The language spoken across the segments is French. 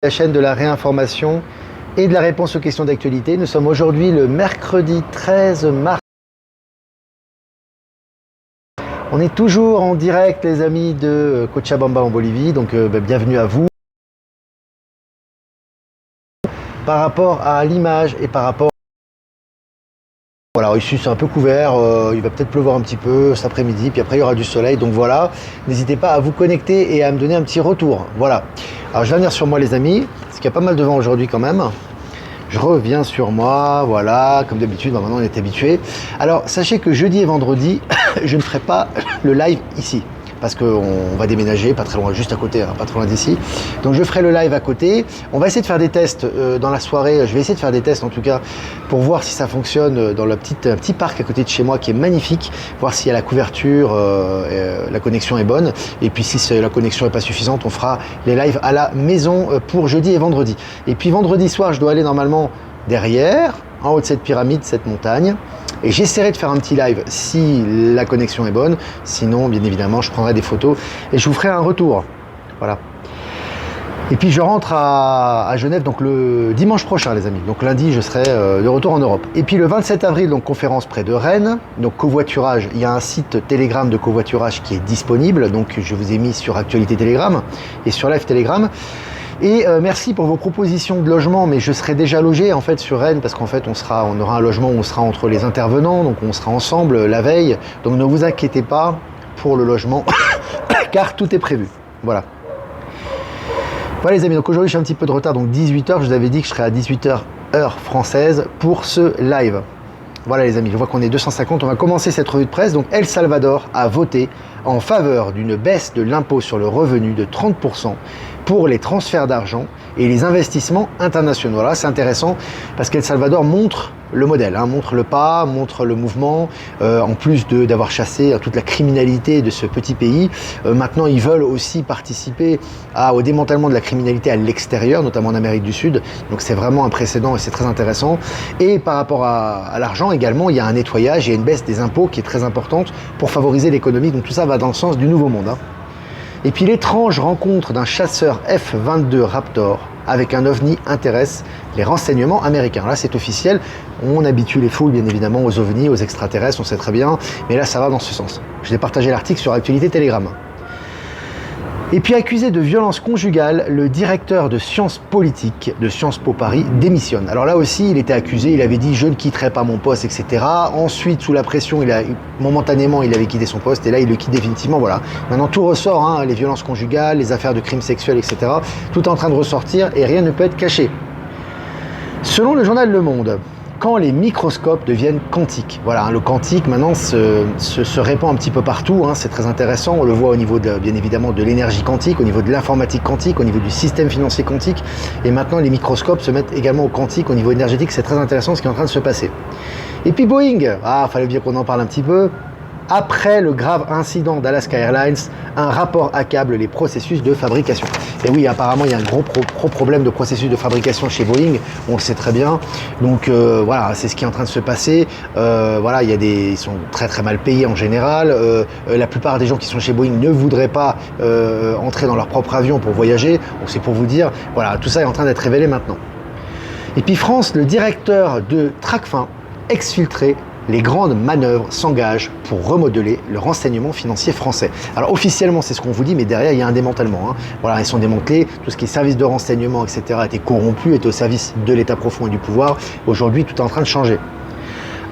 La chaîne de la réinformation et de la réponse aux questions d'actualité. Nous sommes aujourd'hui le mercredi 13 mars. On est toujours en direct, les amis de Cochabamba en Bolivie, donc bienvenue à vous. Par rapport à l'image et par rapport... Voilà, ici c'est un peu couvert, il va peut-être pleuvoir un petit peu cet après-midi, puis après il y aura du soleil, donc voilà. N'hésitez pas à vous connecter et à me donner un petit retour, voilà. Alors je vais venir sur moi les amis, parce qu'il y a pas mal de vent aujourd'hui quand même. Je reviens sur moi, voilà, comme d'habitude, maintenant on est habitué. Alors sachez que jeudi et vendredi, je ne ferai pas le live ici, parce qu'on va déménager, pas très loin, juste à côté, hein, pas très loin d'ici. Donc je ferai le live à côté. On va essayer de faire des tests dans la soirée. Je vais essayer de faire des tests en tout cas pour voir si ça fonctionne dans un petit parc à côté de chez moi qui est magnifique, voir s'il y a la couverture, la connexion est bonne. Et puis si la connexion n'est pas suffisante, on fera les lives à la maison pour jeudi et vendredi. Et puis vendredi soir, je dois aller normalement derrière, en haut de cette pyramide, cette montagne. Et j'essaierai de faire un petit live si la connexion est bonne. Sinon, bien évidemment, je prendrai des photos et je vous ferai un retour. Voilà. Et puis je rentre à Genève donc le dimanche prochain, les amis. Donc lundi, je serai de retour en Europe. Et puis le 27 avril, donc conférence près de Rennes. Donc covoiturage, il y a un site Telegram de covoiturage qui est disponible. Donc je vous ai mis sur Actualité Telegram et sur Live Telegram. Et merci pour vos propositions de logement, mais je serai déjà logé en fait sur Rennes parce qu'en fait on aura un logement où on sera entre les intervenants, donc on sera ensemble la veille. Donc ne vous inquiétez pas pour le logement car tout est prévu. Voilà. Voilà les amis, donc aujourd'hui j'ai un petit peu de retard, donc 18h, je vous avais dit que je serais à 18h heure française pour ce live. Voilà les amis, je vois qu'on est 250, on va commencer cette revue de presse. Donc El Salvador a voté en faveur d'une baisse de l'impôt sur le revenu de 30% pour les transferts d'argent et les investissements internationaux. Voilà, c'est intéressant parce qu'El Salvador montre le modèle, hein, montre le pas, montre le mouvement, en plus d'avoir chassé toute la criminalité de ce petit pays. Maintenant, ils veulent aussi participer au démantèlement de la criminalité à l'extérieur, notamment en Amérique du Sud. Donc c'est vraiment un précédent et c'est très intéressant. Et par rapport à l'argent également, il y a un nettoyage, il y a une baisse des impôts qui est très importante pour favoriser l'économie. Donc tout ça va dans le sens du nouveau monde, hein. Et puis l'étrange rencontre d'un chasseur F-22 Raptor avec un ovni intéresse les renseignements américains. Là, c'est officiel. On habitue les foules, bien évidemment, aux ovnis, aux extraterrestres, on sait très bien. Mais là, ça va dans ce sens. Je vais partager l'article sur Actualité Telegram. Et puis accusé de violence conjugale, le directeur de sciences politiques de Sciences Po Paris démissionne. Alors là aussi, il était accusé, il avait dit « je ne quitterai pas mon poste », etc. Ensuite, sous la pression, momentanément, il avait quitté son poste et là, il le quitte définitivement. Voilà. Maintenant, tout ressort, hein, les violences conjugales, les affaires de crimes sexuels, etc. Tout est en train de ressortir et rien ne peut être caché. Selon le journal Le Monde, quand les microscopes deviennent quantiques. Voilà, hein, le quantique maintenant se répand un petit peu partout, hein, c'est très intéressant, on le voit au niveau bien évidemment de l'énergie quantique, au niveau de l'informatique quantique, au niveau du système financier quantique, et maintenant les microscopes se mettent également au quantique, au niveau énergétique, c'est très intéressant ce qui est en train de se passer. Et puis Boeing, fallait bien qu'on en parle un petit peu. Après le grave incident d'Alaska Airlines, un rapport accable les processus de fabrication. Et oui, apparemment, il y a un gros problème de processus de fabrication chez Boeing, on le sait très bien. Donc voilà, c'est ce qui est en train de se passer. Voilà, ils sont très très mal payés en général. La plupart des gens qui sont chez Boeing ne voudraient pas entrer dans leur propre avion pour voyager. Donc c'est pour vous dire, voilà, tout ça est en train d'être révélé maintenant. Et puis France, le directeur de Tracfin, exfiltré. Les grandes manœuvres s'engagent pour remodeler le renseignement financier français. Alors officiellement, c'est ce qu'on vous dit, mais derrière, il y a un démantèlement, hein. Voilà, ils sont démantelés, tout ce qui est service de renseignement, etc. était corrompu, était au service de l'État profond et du pouvoir. Aujourd'hui, tout est en train de changer.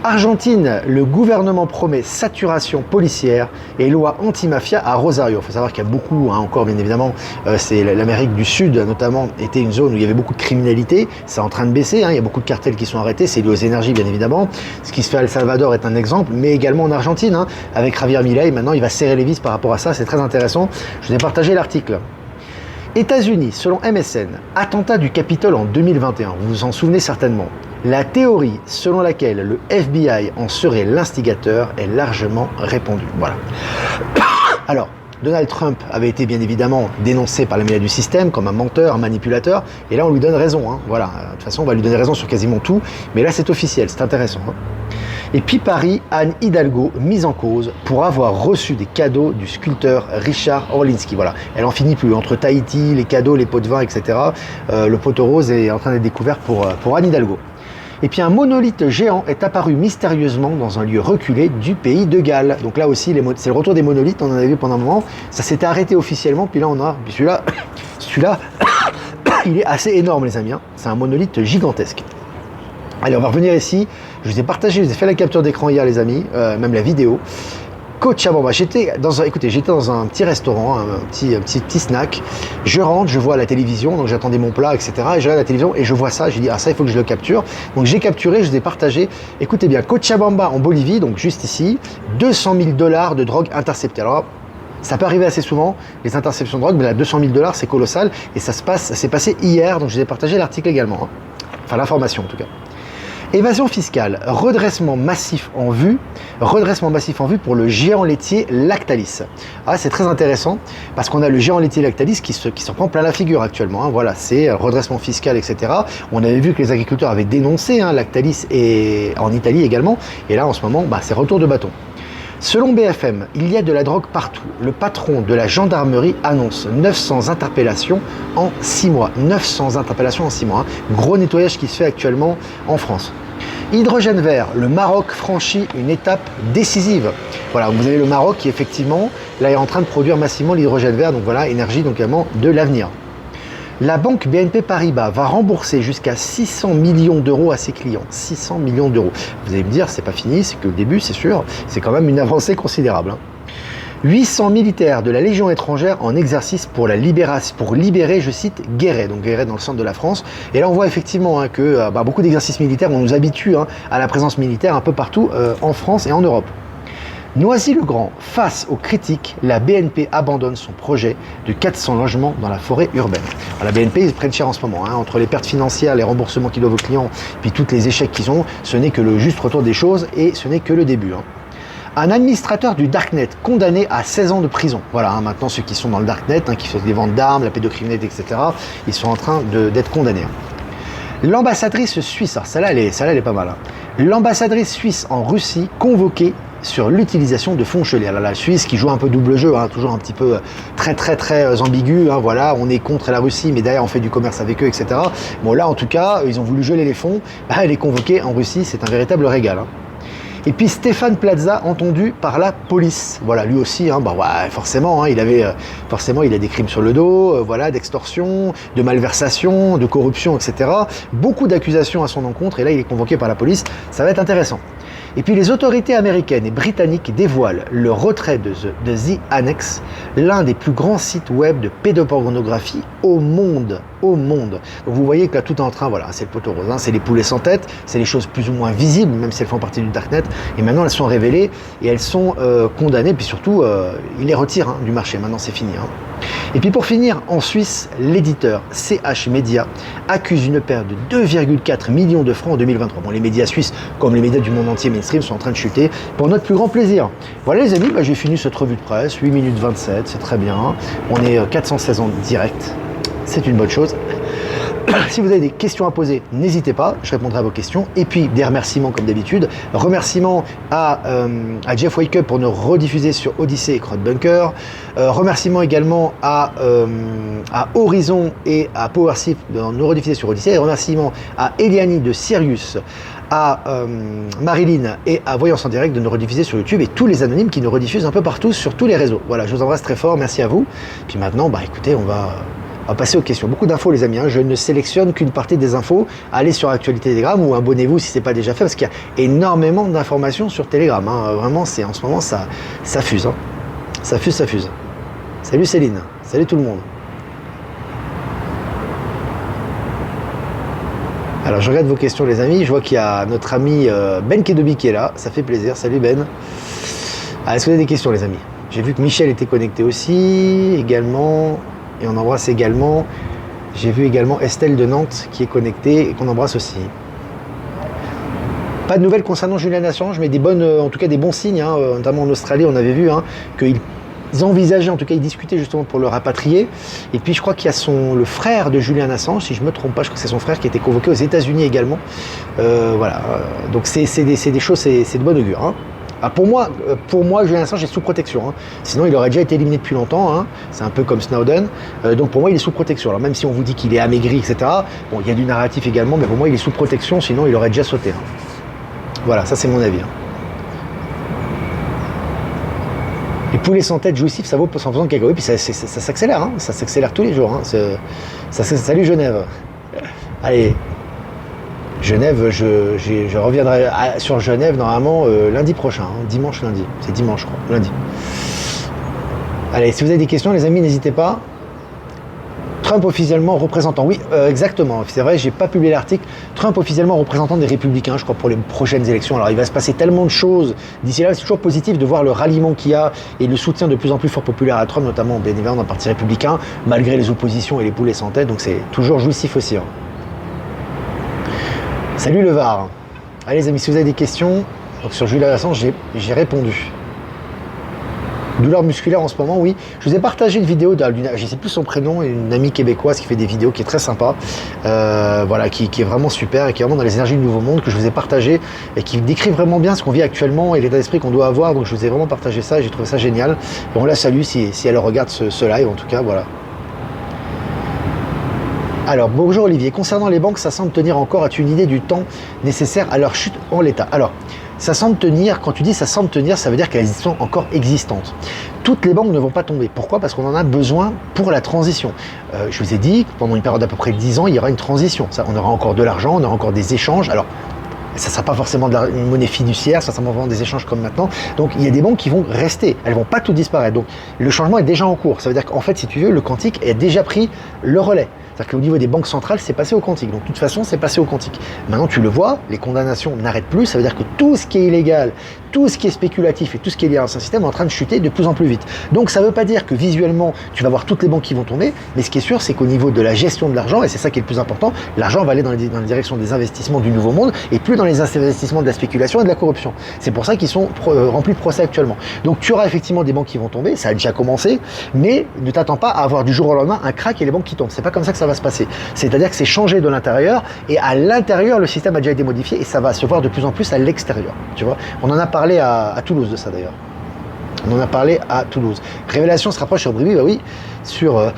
Argentine, le gouvernement promet saturation policière et loi anti-mafia à Rosario. Il faut savoir qu'il y a beaucoup, hein, encore bien évidemment, c'est l'Amérique du Sud notamment, était une zone où il y avait beaucoup de criminalité. C'est en train de baisser, hein, il y a beaucoup de cartels qui sont arrêtés, c'est lié aux énergies bien évidemment. Ce qui se fait à El Salvador est un exemple, mais également en Argentine, hein, avec Javier Milei, maintenant il va serrer les vis par rapport à ça, c'est très intéressant. Je vous ai partagé l'article. États-Unis, selon MSN, attentat du Capitole en 2021, vous vous en souvenez certainement. La théorie selon laquelle le FBI en serait l'instigateur est largement répandue. Voilà. Alors, Donald Trump avait été bien évidemment dénoncé par les médias du système comme un menteur, un manipulateur, et là on lui donne raison, hein. Voilà. De toute façon, on va lui donner raison sur quasiment tout, mais là c'est officiel, c'est intéressant, hein. Et puis Paris, Anne Hidalgo mise en cause pour avoir reçu des cadeaux du sculpteur Richard Orlinski. Voilà, elle en finit plus. Entre Tahiti, les cadeaux, les pots de vin, etc. Le poteau rose est en train d'être découvert pour Anne Hidalgo. Et puis un monolithe géant est apparu mystérieusement dans un lieu reculé du pays de Galles. Donc là aussi, c'est le retour des monolithes, on en avait vu pendant un moment. Ça s'était arrêté officiellement, puis là on a... Puis celui-là, il est assez énorme les amis. Hein. C'est un monolithe gigantesque. Allez, on va revenir ici. Je vous ai partagé, je vous ai fait la capture d'écran hier les amis, même la vidéo. Cochabamba, j'étais dans un petit restaurant, un petit snack. Je rentre, je vois la télévision, donc j'attendais mon plat, etc. Et je regarde la télévision et je vois ça. J'ai dit ah ça il faut que je le capture. Donc j'ai capturé, je vous ai partagé. Écoutez bien, Cochabamba en Bolivie, donc juste ici, 200 000 $ de drogue interceptée. Alors ça peut arriver assez souvent, les interceptions de drogue, mais là 200 000 $ c'est colossal et ça s'est passé hier. Donc je vous ai partagé l'article également, hein. Enfin l'information en tout cas. Évasion fiscale, redressement massif en vue pour le géant laitier Lactalis. Ah, c'est très intéressant parce qu'on a le géant laitier Lactalis qui s'en prend plein la figure actuellement. Hein. Voilà, c'est redressement fiscal, etc. On avait vu que les agriculteurs avaient dénoncé Lactalis et en Italie également. Et là, en ce moment, c'est retour de bâton. Selon BFM, il y a de la drogue partout. Le patron de la gendarmerie annonce 900 interpellations en 6 mois. 900 interpellations en 6 mois. Hein. Gros nettoyage qui se fait actuellement en France. Hydrogène vert, le Maroc franchit une étape décisive. Voilà, vous avez le Maroc qui effectivement là est en train de produire massivement l'hydrogène vert. Donc voilà, énergie donc également de l'avenir. La banque BNP Paribas va rembourser jusqu'à 600 millions € à ses clients. 600 millions €. Vous allez me dire, c'est pas fini, c'est que le début, c'est sûr. C'est quand même une avancée considérable. Hein. 800 militaires de la Légion étrangère en exercice pour libérer, je cite, Guéret. Donc Guéret dans le centre de la France. Et là, on voit effectivement que beaucoup d'exercices militaires, on nous habitue à la présence militaire un peu partout en France et en Europe. Noisy-le-Grand, face aux critiques, la BNP abandonne son projet de 400 logements dans la forêt urbaine. Alors, la BNP, ils prennent cher en ce moment. Hein, entre les pertes financières, les remboursements qu'ils doivent aux clients, puis tous les échecs qu'ils ont, ce n'est que le juste retour des choses et ce n'est que le début. Hein. Un administrateur du Darknet condamné à 16 ans de prison. Voilà, hein, maintenant ceux qui sont dans le Darknet, qui font des ventes d'armes, la pédocriminalité, etc., ils sont en train d'être condamnés. Hein. L'ambassadrice suisse, alors celle-là elle est pas mal. Hein. L'ambassadrice suisse en Russie convoquée sur l'utilisation de fonds chelés. Alors la Suisse qui joue un peu double jeu, toujours un petit peu très ambigu, voilà, on est contre la Russie mais derrière on fait du commerce avec eux, etc. Bon là en tout cas, ils ont voulu geler les fonds, elle est convoquée en Russie, c'est un véritable régal. Hein. Et puis Stéphane Plaza entendu par la police. Voilà, lui aussi, forcément, il a des crimes sur le dos, d'extorsion, de malversation, de corruption, etc. Beaucoup d'accusations à son encontre et là il est convoqué par la police, ça va être intéressant. Et puis les autorités américaines et britanniques dévoilent le retrait de The Annex, l'un des plus grands sites web de pédopornographie au monde. Donc vous voyez que là tout est en train, voilà, c'est le poteau rose, c'est les poulets sans tête, c'est les choses plus ou moins visibles, même si elles font partie du Darknet, et maintenant elles sont révélées et elles sont condamnées, puis surtout ils les retirent du marché, maintenant c'est fini. Hein. Et puis pour finir, en Suisse, l'éditeur CH Media accuse une perte de 2,4 millions de francs en 2023. Bon, les médias suisses, comme les médias du monde entier mainstream, sont en train de chuter pour notre plus grand plaisir. Voilà les amis, j'ai fini cette revue de presse, 8 minutes 27, c'est très bien. On est 416 en direct, c'est une bonne chose. Si vous avez des questions à poser, n'hésitez pas, je répondrai à vos questions. Et puis des remerciements comme d'habitude. Remerciements à Jeff Wake Up pour nous rediffuser sur Odyssey et Crowd Bunker. Remerciements également à Horizon et à PowerShift de nous rediffuser sur Odyssey. Et remerciements à Eliani de Sirius, à Marilyn et à Voyance en Direct de nous rediffuser sur YouTube et tous les anonymes qui nous rediffusent un peu partout sur tous les réseaux. Voilà, je vous embrasse très fort, merci à vous. Puis maintenant, écoutez, on va passer aux questions. Beaucoup d'infos les amis, je ne sélectionne qu'une partie des infos. Allez sur Actualité Telegram ou abonnez-vous si ce n'est pas déjà fait parce qu'il y a énormément d'informations sur Telegram. Vraiment, en ce moment, ça fuse. Ça fuse. Salut Céline, salut tout le monde. Alors je regarde vos questions les amis, je vois qu'il y a notre ami Ben Kedobi qui est là, ça fait plaisir, salut Ben. Est-ce que vous avez des questions les amis? J'ai vu que Michel était connecté aussi, également. Et on embrasse également, j'ai vu également Estelle de Nantes qui est connectée et qu'on embrasse aussi. Pas de nouvelles concernant Julian Assange, mais en tout cas des bons signes, notamment en Australie, on avait vu qu'il envisageaient, en tout cas ils discutaient justement pour le rapatrier. Et puis je crois qu'il y a le frère de Julian Assange, si je me trompe pas, je crois que c'est son frère qui a été convoqué aux États-Unis également. Voilà, donc c'est des choses, c'est de bon augure. Hein. Ah, pour moi, Julian Assange est sous protection. Hein. Sinon, il aurait déjà été éliminé depuis longtemps. Hein. C'est un peu comme Snowden. Donc pour moi, il est sous protection. Alors même si on vous dit qu'il est amaigri, etc. Bon, il y a du narratif également, mais pour moi, il est sous protection. Sinon, il aurait déjà sauté. Hein. Voilà, ça c'est mon avis. Hein. Les poulets sans tête jouissifs, ça vaut 100% de cacahuètes. Puis ça s'accélère. Hein. Ça s'accélère tous les jours. Hein. Salut Genève. Allez. Genève, je reviendrai sur Genève normalement lundi prochain, hein, dimanche, lundi. C'est dimanche, je crois, lundi. Allez, si vous avez des questions, les amis, n'hésitez pas. Trump officiellement représentant, oui, exactement, c'est vrai, j'ai pas publié l'article. Trump officiellement représentant des Républicains, je crois, pour les prochaines élections. Alors, il va se passer tellement de choses d'ici là. C'est toujours positif de voir le ralliement qu'il y a et le soutien de plus en plus fort populaire à Trump, notamment bien évidemment dans le Parti républicain, malgré les oppositions et les poulets sans tête. Donc, c'est toujours jouissif aussi. Hein. Salut le Var. Allez les amis, si vous avez des questions, donc sur Julian Assange, j'ai répondu. Douleur musculaire en ce moment, oui. Je vous ai partagé une vidéo je ne sais plus son prénom, une amie québécoise qui fait des vidéos, qui est très sympa, voilà, qui est vraiment super et qui est vraiment dans les énergies du nouveau monde, que je vous ai partagé et qui décrit vraiment bien ce qu'on vit actuellement et l'état d'esprit qu'on doit avoir. Donc je vous ai vraiment partagé ça et j'ai trouvé ça génial. Et on la salue si elle regarde ce live, en tout cas, voilà. Alors, bonjour Olivier, concernant les banques, ça semble tenir encore. As-tu une idée du temps nécessaire à leur chute en l'état? Alors, ça semble tenir, quand tu dis ça semble tenir, ça veut dire qu'elles sont encore existantes. Toutes les banques ne vont pas tomber. Pourquoi? Parce qu'on en a besoin pour la transition. Je vous ai dit que pendant une période d'à peu près 10 ans, il y aura une transition. Ça, on aura encore de l'argent, on aura encore des échanges. Alors, ça ne sera pas forcément une monnaie fiduciaire, ça sera vraiment des échanges comme maintenant. Donc il y a des banques qui vont rester, elles ne vont pas tout disparaître. Donc le changement est déjà en cours. Ça veut dire qu'en fait, si tu veux, le quantique a déjà pris le relais. C'est-à-dire qu'au niveau des banques centrales, c'est passé au quantique. Donc de toute façon, c'est passé au quantique. Maintenant, tu le vois, les condamnations n'arrêtent plus. Ça veut dire que tout ce qui est illégal, tout ce qui est spéculatif et tout ce qui est lié à un système est en train de chuter de plus en plus vite. Donc ça ne veut pas dire que visuellement, tu vas voir toutes les banques qui vont tomber. Mais ce qui est sûr, c'est qu'au niveau de la gestion de l'argent, et c'est ça qui est le plus important, l'argent va aller dans la direction des investissements du nouveau monde et plus dans les investissements de la spéculation et de la corruption. C'est pour ça qu'ils sont remplis de procès actuellement. Donc tu auras effectivement des banques qui vont tomber, ça a déjà commencé, mais ne t'attends pas à avoir du jour au lendemain un crack et les banques qui tombent. C'est pas comme ça que ça va se passer. C'est-à-dire que c'est changé de l'intérieur et à l'intérieur, le système a déjà été modifié et ça va se voir de plus en plus à l'extérieur. Tu vois, on en a parlé à Toulouse de ça d'ailleurs. On en a parlé à Toulouse. Révélation se rapproche sur Briby, bah oui, sur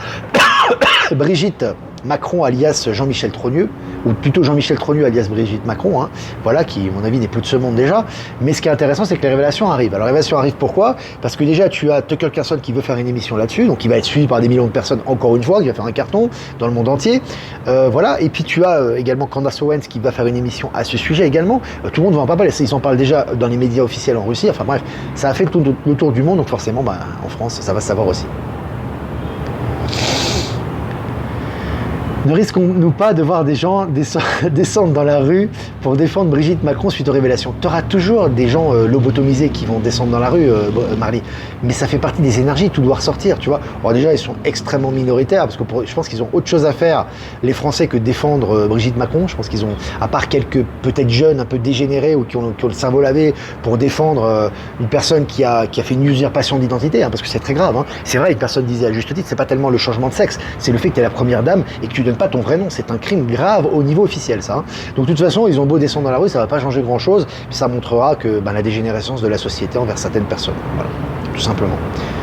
Brigitte Macron alias Jean-Michel Trogneux, ou plutôt Jean-Michel Trogneux alias Brigitte Macron, hein, voilà, qui, à mon avis, n'est plus de ce monde déjà. Mais ce qui est intéressant, c'est que les révélations arrivent. Alors, les révélations arrivent pourquoi? Parce que déjà, tu as Tucker Carlson qui veut faire une émission là-dessus, donc il va être suivi par des millions de personnes, encore une fois, qui va faire un carton dans le monde entier. Voilà, et puis tu as également Candace Owens qui va faire une émission à ce sujet également. Tout le monde va en parler, ils en parlent déjà dans les médias officiels en Russie. Enfin bref, ça a fait le tour du monde, donc forcément, bah, en France, ça va se savoir aussi. Ne risquons-nous pas de voir des gens descendre dans la rue pour défendre Brigitte Macron suite aux révélations? Tu auras toujours des gens lobotomisés qui vont descendre dans la rue, Marley. Mais ça fait partie des énergies, tout doit ressortir, tu vois. Alors déjà, ils sont extrêmement minoritaires, parce que je pense qu'ils ont autre chose à faire, les Français, que défendre Brigitte Macron. Je pense qu'ils ont, à part quelques peut-être jeunes un peu dégénérés ou qui ont le cerveau lavé, pour défendre une personne qui a fait une usurpation d'identité, hein, parce que c'est très grave. Hein. C'est vrai, une personne disait à juste titre, c'est pas tellement le changement de sexe, c'est le fait que tu es la première dame et que tu donnes pas ton vrai nom, c'est un crime grave au niveau officiel, ça. Hein. Donc de toute façon, ils ont beau descendre dans la rue, ça va pas changer grand chose, puis ça montrera que la dégénérescence de la société envers certaines personnes, voilà, tout simplement.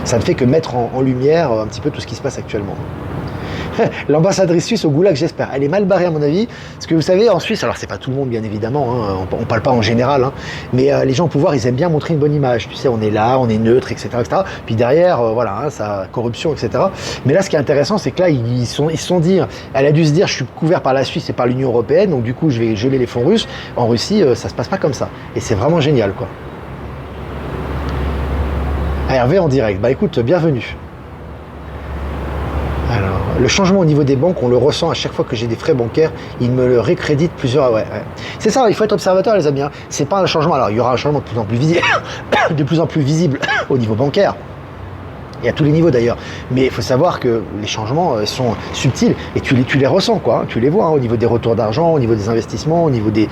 Ça ne fait que mettre en lumière un petit peu tout ce qui se passe actuellement. L'ambassadrice suisse au goulag, j'espère. Elle est mal barrée à mon avis, parce que vous savez, en Suisse, alors c'est pas tout le monde bien évidemment, hein, on parle pas en général, hein, mais les gens au pouvoir, ils aiment bien montrer une bonne image. Tu sais, on est là, on est neutre, etc., etc. Puis derrière, voilà, hein, ça, corruption, etc. Mais là, ce qui est intéressant, c'est que là, ils se sont dit, elle a dû se dire, je suis couvert par la Suisse et par l'Union européenne, donc du coup, je vais geler les fonds russes. En Russie, ça se passe pas comme ça, et c'est vraiment génial, quoi. Hervé en direct. Bah écoute, bienvenue. Alors, le changement au niveau des banques, on le ressent à chaque fois que j'ai des frais bancaires, ils me le récréditent plusieurs... Ouais. C'est ça, il faut être observateur, les amis. Hein. C'est pas un changement... Alors, il y aura un changement de plus en plus visible, de plus en plus visible au niveau bancaire. Et à tous les niveaux d'ailleurs. Mais il faut savoir que les changements sont subtils et tu les ressens, quoi. Hein. Tu les vois hein, au niveau des retours d'argent, au niveau des investissements, au niveau des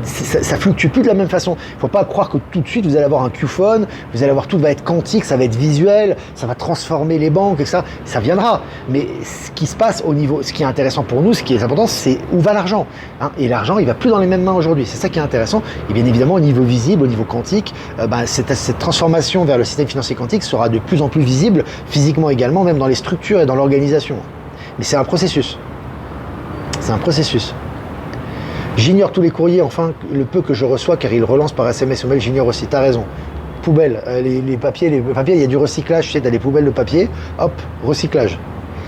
ça fluctue plus de la même façon. Il ne faut pas croire que tout de suite vous allez avoir un Qphone, vous allez avoir tout va être quantique, ça va être visuel, ça va transformer les banques et ça viendra. Mais ce qui se passe au niveau, ce qui est intéressant pour nous, ce qui est important, c'est où va l'argent. Hein, et l'argent, il va plus dans les mêmes mains aujourd'hui. C'est ça qui est intéressant. Et bien évidemment, au niveau visible, au niveau quantique, cette transformation vers le système financier quantique sera de plus en plus visible, physiquement également, même dans les structures et dans l'organisation. Mais c'est un processus. C'est un processus. J'ignore tous les courriers, enfin, le peu que je reçois, car ils relancent par SMS ou mail, j'ignore aussi. T'as raison. Poubelle, les papiers, il y a du recyclage, tu sais, t'as des poubelles de papier, hop, recyclage.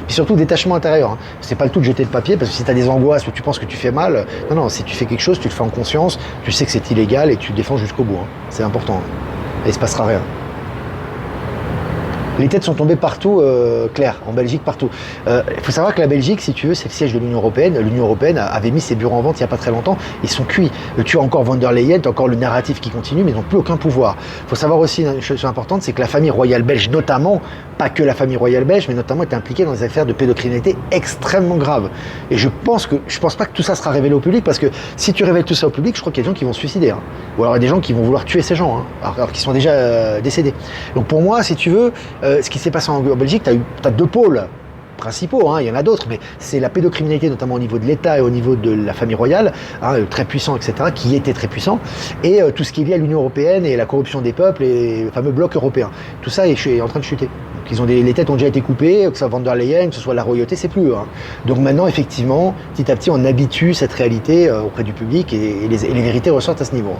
Puis surtout, détachement intérieur. Hein. C'est pas le tout de jeter le papier, parce que si t'as des angoisses ou tu penses que tu fais mal, non, si tu fais quelque chose, tu le fais en conscience, tu sais que c'est illégal et tu le défends jusqu'au bout. Hein. C'est important. Hein. Et il se passera rien. Les têtes sont tombées partout, Claire, en Belgique, partout. Il faut savoir que la Belgique, si tu veux, c'est le siège de l'Union Européenne. L'Union Européenne avait mis ses bureaux en vente il n'y a pas très longtemps. Ils sont cuits. Tu as encore von der Leyen, tu as encore le narratif qui continue, mais ils n'ont plus aucun pouvoir. Il faut savoir aussi une chose importante, c'est que la famille royale belge, notamment, pas que la famille royale belge, mais notamment est impliquée dans des affaires de pédocriminalité extrêmement graves. Et je pense pas que tout ça sera révélé au public, parce que si tu révèles tout ça au public, je crois qu'il y a des gens qui vont se suicider. Hein. Ou alors il y a des gens qui vont vouloir tuer ces gens, hein, alors qu'ils sont déjà décédés. Donc pour moi, si tu veux, ce qui s'est passé en Belgique, tu as deux pôles principaux, hein, il y en a d'autres, mais c'est la pédocriminalité, notamment au niveau de l'État et au niveau de la famille royale, hein, très puissant, etc., qui était très puissant, et tout ce qui est lié à l'Union Européenne et la corruption des peuples et le fameux bloc européen. Tout ça est en train de chuter. Donc les têtes ont déjà été coupées, que ce soit von der Leyen, que ce soit la royauté, c'est plus eux. Hein. Donc maintenant, effectivement, petit à petit, on habitue cette réalité auprès du public et les vérités ressortent à ce niveau.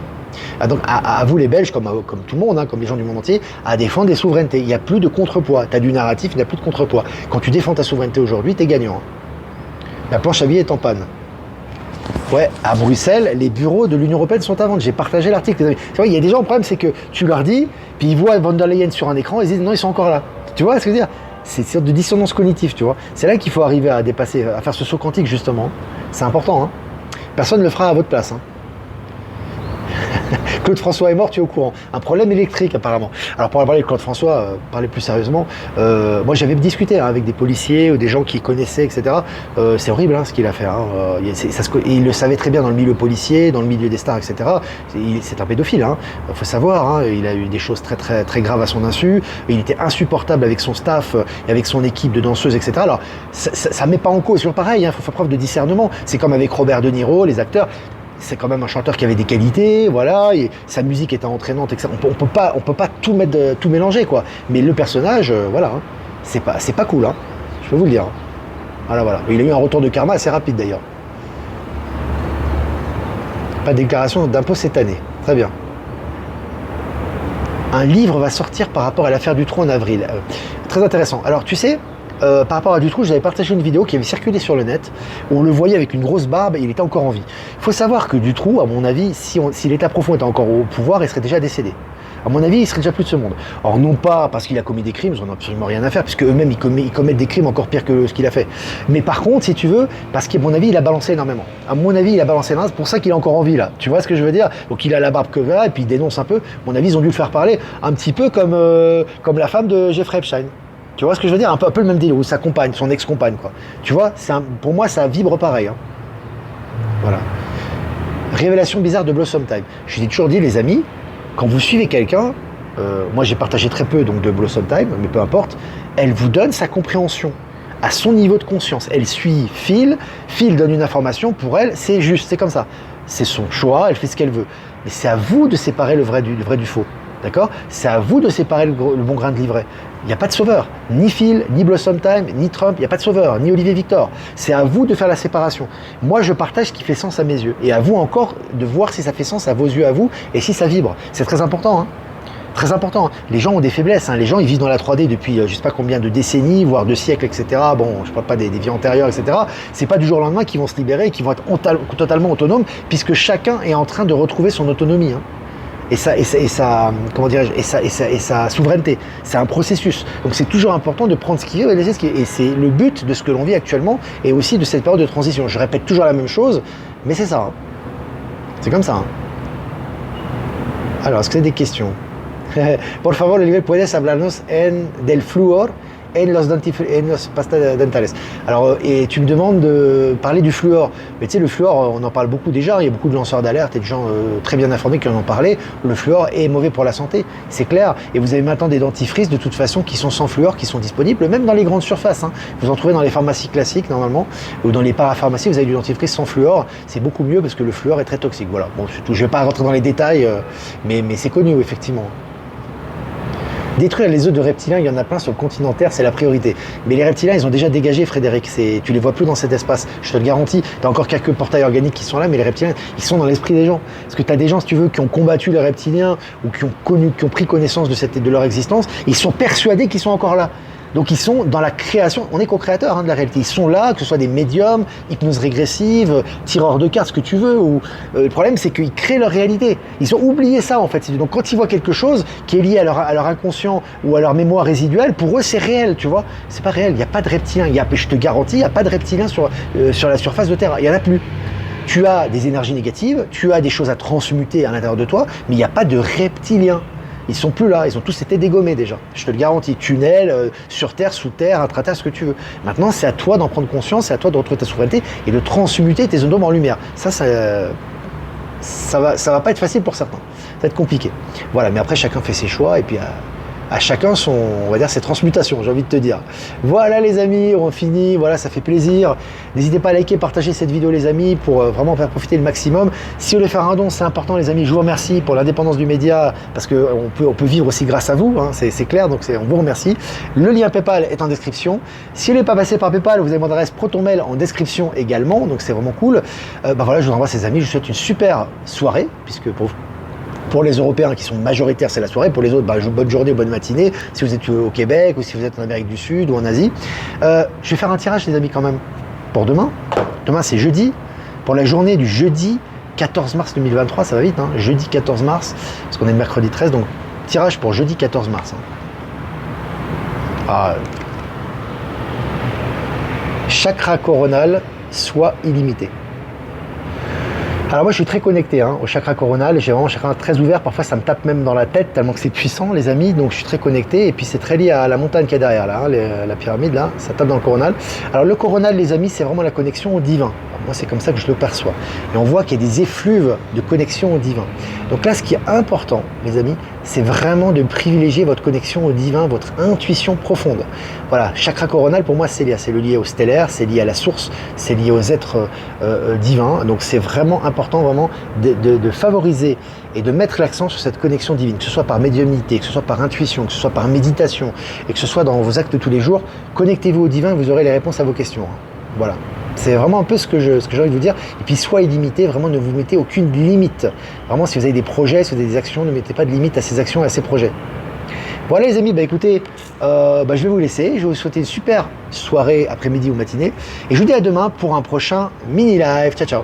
Ah, donc à vous les Belges, comme tout le monde, hein, comme les gens du monde entier, à défendre des souverainetés. Il n'y a plus de contrepoids. Tu as du narratif, il n'y a plus de contrepoids. Quand tu défends ta souveraineté aujourd'hui, tu es gagnant. La planche à billets est en panne. Ouais, à Bruxelles, les bureaux de l'Union Européenne sont à vendre. J'ai partagé l'article. C'est vrai, il y a des gens, le problème, c'est que tu leur dis, puis ils voient von der Leyen sur un écran, et ils disent non, ils sont encore là. Tu vois ce que je veux dire? C'est une sorte de dissonance cognitive, tu vois. C'est là qu'il faut arriver à dépasser, à faire ce saut quantique, justement. C'est important, hein. Personne ne le fera à votre place, hein. Claude François est mort, tu es au courant. Un problème électrique apparemment. Alors pour parler de Claude François, parler plus sérieusement, moi j'avais discuté hein, avec des policiers ou des gens qui connaissaient, etc. C'est horrible hein, ce qu'il a fait. Hein. Il le savait très bien dans le milieu policier, dans le milieu des stars, etc. C'est un pédophile. Hein. Faut savoir, hein, il a eu des choses très très très graves à son insu. Il était insupportable avec son staff, et avec son équipe de danseuses, etc. Alors ça met pas en cause. C'est toujours pareil. Il faut faire preuve de discernement. C'est comme avec Robert De Niro, les acteurs. C'est quand même un chanteur qui avait des qualités, voilà, et sa musique était entraînante, etc. On peut pas tout mettre, tout mélanger, quoi. Mais le personnage, voilà, hein, c'est pas cool, hein, je peux vous le dire. Voilà. Il a eu un retour de karma assez rapide d'ailleurs. Pas de déclaration d'impôt cette année, très bien. Un livre va sortir par rapport à l'affaire Dutroux en avril. Très intéressant. Alors tu sais, par rapport à Dutroux, j'avais partagé une vidéo qui avait circulé sur le net, où on le voyait avec une grosse barbe et il était encore en vie. Il faut savoir que Dutroux, à mon avis, si l'État profond était encore au pouvoir, il serait déjà décédé. À mon avis, il serait déjà plus de ce monde. Or, non pas parce qu'il a commis des crimes, ils n'en ont absolument rien à faire, puisque eux-mêmes, ils commettent des crimes encore pires que ce qu'il a fait. Mais par contre, si tu veux, parce qu'à mon avis, il a balancé énormément. À mon avis, il a balancé énormément, c'est pour ça qu'il est encore en vie, là. Tu vois ce que je veux dire? Donc, il a la barbe que là, et puis il dénonce un peu. À mon avis, ils ont dû le faire parler un petit peu comme la femme de Jeffrey Epstein. Tu vois ce que je veux dire? Un peu le même deal, ou sa compagne, son ex-compagne, quoi. Tu vois, pour moi, ça vibre pareil. Hein. Voilà. Révélation bizarre de Blossom Time. Je vous ai toujours dit, les amis, quand vous suivez quelqu'un, moi j'ai partagé très peu donc de Blossom Time, mais peu importe, elle vous donne sa compréhension à son niveau de conscience. Elle suit Phil donne une information, pour elle, c'est juste, c'est comme ça. C'est son choix, elle fait ce qu'elle veut. Mais c'est à vous de séparer le vrai du faux. D'accord? C'est à vous de séparer le bon grain de l'ivraie. Il n'y a pas de sauveur. Ni Phil, ni Blossom Time, ni Trump, il n'y a pas de sauveur, ni Olivier Victor. C'est à vous de faire la séparation. Moi, je partage ce qui fait sens à mes yeux. Et à vous encore de voir si ça fait sens à vos yeux à vous et si ça vibre. C'est très important. Hein. Très important. Les gens ont des faiblesses. Hein. Les gens, ils vivent dans la 3D depuis je ne sais pas combien de décennies, voire de siècles, etc. Bon, je ne parle pas des vies antérieures, etc. C'est pas du jour au lendemain qu'ils vont se libérer et qu'ils vont être totalement autonomes, puisque chacun est en train de retrouver son autonomie. Hein. Et sa souveraineté. C'est un processus. Donc c'est toujours important de prendre ce qui est et laisser ce qui est. Et c'est le but de ce que l'on vit actuellement et aussi de cette période de transition. Je répète toujours la même chose, mais c'est ça. Hein. C'est comme ça. Hein. Alors, est-ce que c'est des questions? Por favor, Oliver, ¿puedes hablarnos del flúor en los pasta dentales. Alors, et tu me demandes de parler du fluor. Mais tu sais, le fluor, on en parle beaucoup déjà. Il y a beaucoup de lanceurs d'alerte et de gens très bien informés qui en ont parlé. Le fluor est mauvais pour la santé, c'est clair. Et vous avez maintenant des dentifrices de toute façon qui sont sans fluor, qui sont disponibles, même dans les grandes surfaces. Hein. Vous en trouvez dans les pharmacies classiques normalement, ou dans les parapharmacies, vous avez du dentifrice sans fluor. C'est beaucoup mieux parce que le fluor est très toxique. Voilà. Bon, surtout, je ne vais pas rentrer dans les détails, mais c'est connu, effectivement. Détruire les œufs de reptiliens, il y en a plein sur le continent Terre, c'est la priorité. Mais les reptiliens, ils ont déjà dégagé, Frédéric. Tu les vois plus dans cet espace, je te le garantis. Tu as encore quelques portails organiques qui sont là, mais les reptiliens, ils sont dans l'esprit des gens. Parce que tu as des gens, si tu veux, qui ont combattu les reptiliens ou qui ont pris connaissance de leur existence. Ils sont persuadés qu'ils sont encore là. Donc ils sont dans la création, on est co-créateurs de la réalité. Ils sont là, que ce soit des médiums, hypnose régressive, tireurs de cartes, ce que tu veux. Le problème, c'est qu'ils créent leur réalité. Ils ont oublié ça en fait. Donc quand ils voient quelque chose qui est lié à leur inconscient ou à leur mémoire résiduelle, pour eux c'est réel, tu vois. C'est pas réel. Il n'y a pas de reptiliens. Je te garantis, il n'y a pas de reptiliens sur la surface de Terre. Il n'y en a plus. Tu as des énergies négatives, tu as des choses à transmuter à l'intérieur de toi, mais il n'y a pas de reptiliens. Ils sont plus là, ils ont tous été dégommés déjà. Je te le garantis. Tunnel, sur terre, sous terre, intra-terre, ce que tu veux. Maintenant, c'est à toi d'en prendre conscience, c'est à toi de retrouver ta souveraineté et de transmuter tes zones d'ombre en lumière. Ça va pas être facile pour certains. Ça va être compliqué. Voilà, mais après, chacun fait ses choix et puis à chacun on va dire, ses transmutations, j'ai envie de te dire. Voilà les amis, on finit, voilà, ça fait plaisir. N'hésitez pas à liker, partager cette vidéo les amis, pour vraiment faire profiter le maximum. Si vous voulez faire un don, c'est important les amis, je vous remercie pour l'indépendance du média, parce qu'on peut vivre aussi grâce à vous, hein, c'est clair, donc on vous remercie. Le lien PayPal est en description. Si vous n'êtes pas passé par PayPal, vous avez mon adresse ProtonMail en description également, donc c'est vraiment cool. Voilà, je vous envoie ces amis, je vous souhaite une super soirée, puisque pour les Européens qui sont majoritaires, c'est la soirée. Pour les autres, bonne journée, bonne matinée. Si vous êtes au Québec ou si vous êtes en Amérique du Sud ou en Asie. Je vais faire un tirage, les amis, quand même, pour demain. Demain, c'est jeudi. Pour la journée du jeudi 14 mars 2023, ça va vite, hein. Jeudi 14 mars, parce qu'on est le mercredi 13, donc tirage pour jeudi 14 mars. Hein. Chakra coronal soit illimité. Alors moi je suis très connecté au chakra coronal, j'ai vraiment un chakra très ouvert, parfois ça me tape même dans la tête tellement que c'est puissant les amis, donc je suis très connecté et puis c'est très lié à la montagne qui est derrière là, la pyramide là, ça tape dans le coronal. Alors le coronal les amis c'est vraiment la connexion au divin, alors, moi c'est comme ça que je le perçois et on voit qu'il y a des effluves de connexion au divin. Donc là ce qui est important les amis, c'est vraiment de privilégier votre connexion au divin, votre intuition profonde. Voilà, chakra coronal pour moi c'est lié au stellaire, c'est lié à la source, c'est lié aux êtres divins, donc c'est vraiment important vraiment de favoriser et de mettre l'accent sur cette connexion divine, que ce soit par médiumnité, que ce soit par intuition, que ce soit par méditation et que ce soit dans vos actes de tous les jours. Connectez-vous au divin, vous aurez les réponses à vos questions. Voilà, c'est vraiment un peu ce que j'ai envie de vous dire. Et puis soyez illimité, vraiment ne vous mettez aucune limite. Vraiment si vous avez des projets, si vous avez des actions, ne mettez pas de limite à ces actions et à ces projets. Voilà les amis, écoutez, je vais vous laisser, je vais vous souhaiter une super soirée, après-midi ou matinée, et je vous dis à demain pour un prochain mini live. Ciao ciao.